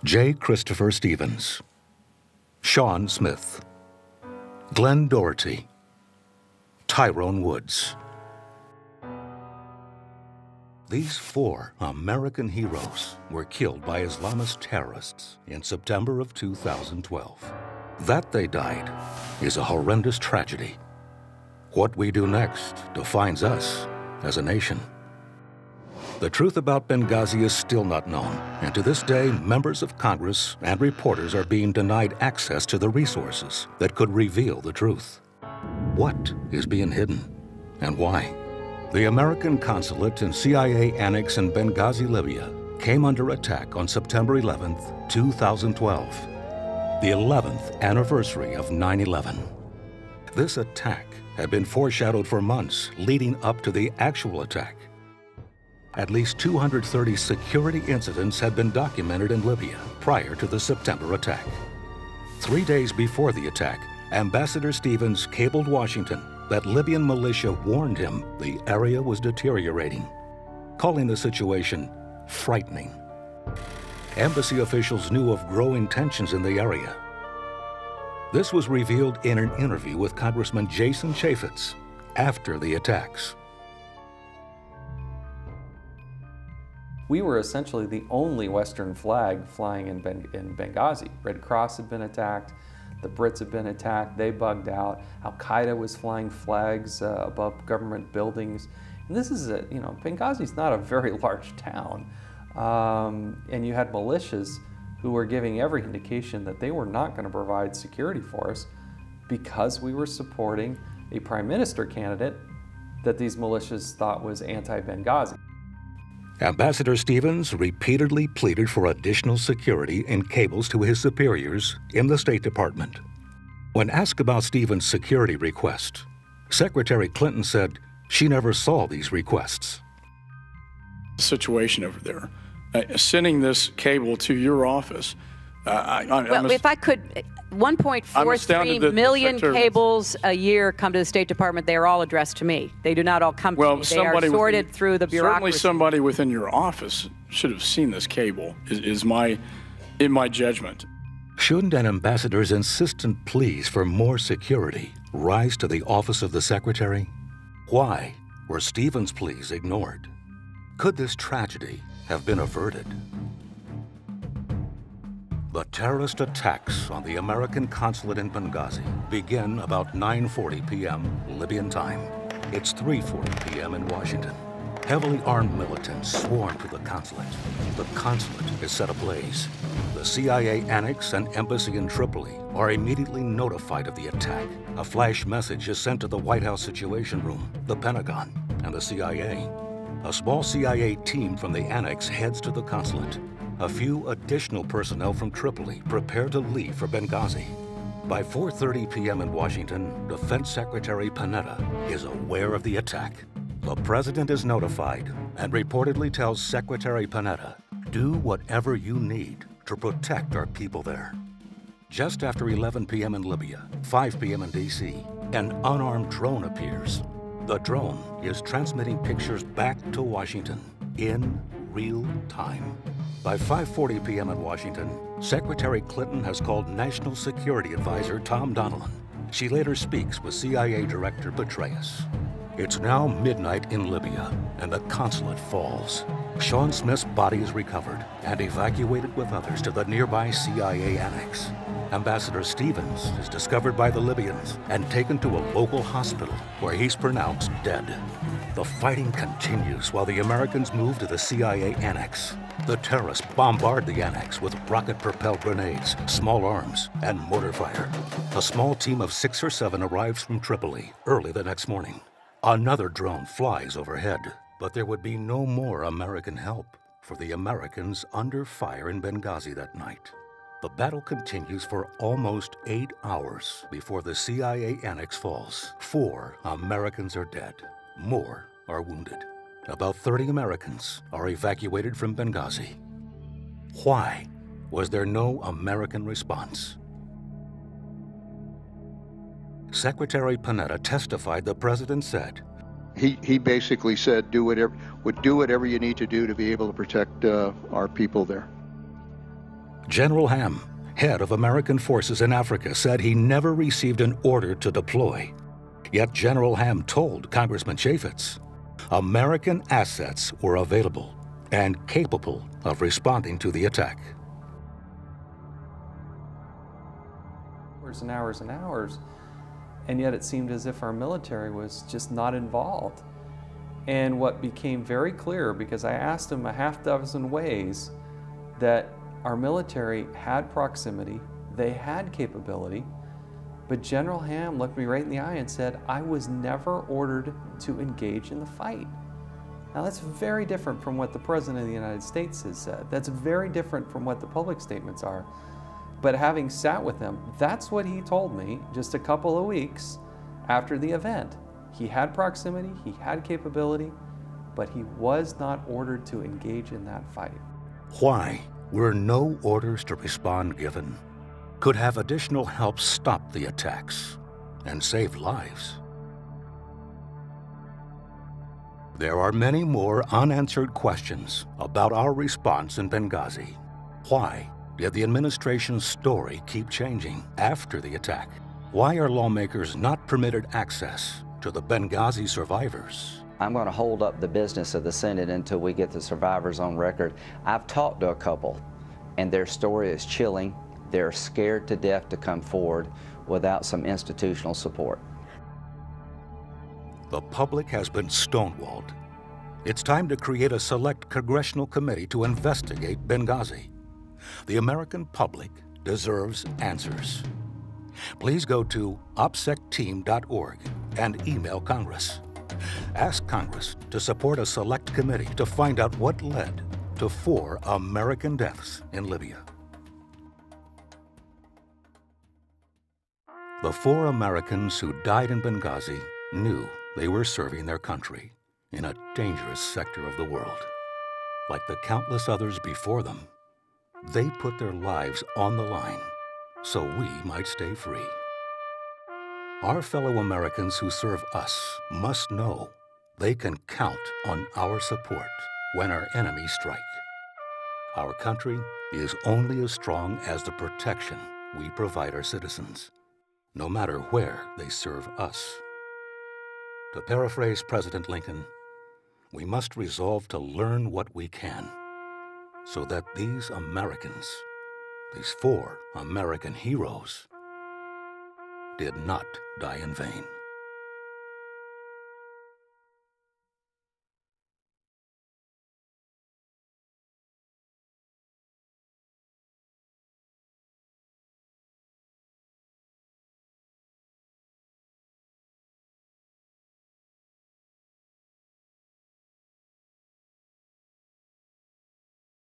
J. Christopher Stevens, Sean Smith, Glenn Doherty, Tyrone Woods. These 4 American heroes were killed by Islamist terrorists in September of 2012. That they died is a horrendous tragedy. What we do next defines us as a nation. The truth about Benghazi is still not known, and to this day, members of Congress and reporters are being denied access to the resources that could reveal the truth. What is being hidden, and why? The American consulate and CIA annex in Benghazi, Libya, came under attack on September 11, 2012, the 11th anniversary of 9/11. This attack had been foreshadowed for months leading up to the actual attack. At least 230 security incidents had been documented in Libya prior to the September attack. 3 days before the attack, Ambassador Stevens cabled Washington that Libyan militia warned him the area was deteriorating, calling the situation frightening. Embassy officials knew of growing tensions in the area. This was revealed in an interview with Congressman Jason Chaffetz after the attacks. We were essentially the only Western flag flying in Benghazi. Red Cross had been attacked, the Brits had been attacked, they bugged out. Al-Qaeda was flying flags above government buildings. And this is Benghazi's not a very large town. And you had militias who were giving every indication that they were not going to provide security for us because we were supporting a prime minister candidate that these militias thought was anti-Benghazi. Ambassador Stevens repeatedly pleaded for additional security and cables to his superiors in the State Department. When asked about Stevens' security request, Secretary Clinton said she never saw these requests. Situation over there. Sending this cable to your office. Well, if I could, 1.43 million cables a year come to the State Department. They are all addressed to me. They do not all come to me. They are sorted through the bureaucracy. Certainly somebody within your office should have seen this cable, in my judgment. Shouldn't an ambassador's insistent pleas for more security rise to the office of the Secretary? Why were Stevens' pleas ignored? Could this tragedy have been averted? The terrorist attacks on the American consulate in Benghazi begin about 9:40 p.m. Libyan time. It's 3:40 p.m. in Washington. Heavily armed militants swarm to the consulate. The consulate is set ablaze. The CIA annex and embassy in Tripoli are immediately notified of the attack. A flash message is sent to the White House Situation Room, the Pentagon, and the CIA. A small CIA team from the annex heads to the consulate. A few additional personnel from Tripoli prepare to leave for Benghazi. By 4:30 p.m. in Washington, Defense Secretary Panetta is aware of the attack. The president is notified and reportedly tells Secretary Panetta, "Do whatever you need to protect our people there." Just after 11 p.m. in Libya, 5 p.m. in D.C., an unarmed drone appears. The drone is transmitting pictures back to Washington in real time. By 5:40 p.m. in Washington, Secretary Clinton has called National Security Advisor Tom Donilon. She later speaks with CIA Director Petraeus. It's now midnight in Libya, and the consulate falls. Sean Smith's body is recovered and evacuated with others to the nearby CIA annex. Ambassador Stevens is discovered by the Libyans and taken to a local hospital where he's pronounced dead. The fighting continues while the Americans move to the CIA annex. The terrorists bombard the annex with rocket-propelled grenades, small arms, and mortar fire. A small team of 6 or 7 arrives from Tripoli early the next morning. Another drone flies overhead, but there would be no more American help for the Americans under fire in Benghazi that night. The battle continues for almost 8 hours before the CIA annex falls. 4 Americans are dead. More are wounded. About 30 Americans are evacuated from Benghazi. Why was there no American response? Secretary Panetta testified the president said, He basically said, do whatever you need to do to be able to protect our people there. General Ham, head of American forces in Africa, said he never received an order to deploy. Yet General Ham told Congressman Chaffetz American assets were available and capable of responding to the attack. Hours and hours and hours, and yet it seemed as if our military was just not involved. And what became very clear, because I asked him a half dozen ways, that our military had proximity, they had capability, but General Ham looked me right in the eye and said, I was never ordered to engage in the fight. Now that's very different from what the President of the United States has said. That's very different from what the public statements are. But having sat with him, that's what he told me just a couple of weeks after the event. He had proximity, he had capability, but he was not ordered to engage in that fight. Why were no orders to respond given? Could have additional help stop the attacks and save lives? There are many more unanswered questions about our response in Benghazi. Why did the administration's story keep changing after the attack? Why are lawmakers not permitted access to the Benghazi survivors? I'm going to hold up the business of the Senate until we get the survivors on record. I've talked to a couple, and their story is chilling. They're scared to death to come forward without some institutional support. The public has been stonewalled. It's time to create a select congressional committee to investigate Benghazi. The American public deserves answers. Please go to opsecteam.org and email Congress. Ask Congress to support a select committee to find out what led to 4 American deaths in Libya. The 4 Americans who died in Benghazi knew they were serving their country in a dangerous sector of the world. Like the countless others before them, they put their lives on the line so we might stay free. Our fellow Americans who serve us must know they can count on our support when our enemies strike. Our country is only as strong as the protection we provide our citizens, no matter where they serve us. To paraphrase President Lincoln, we must resolve to learn what we can so that these Americans, these 4 American heroes, did not die in vain.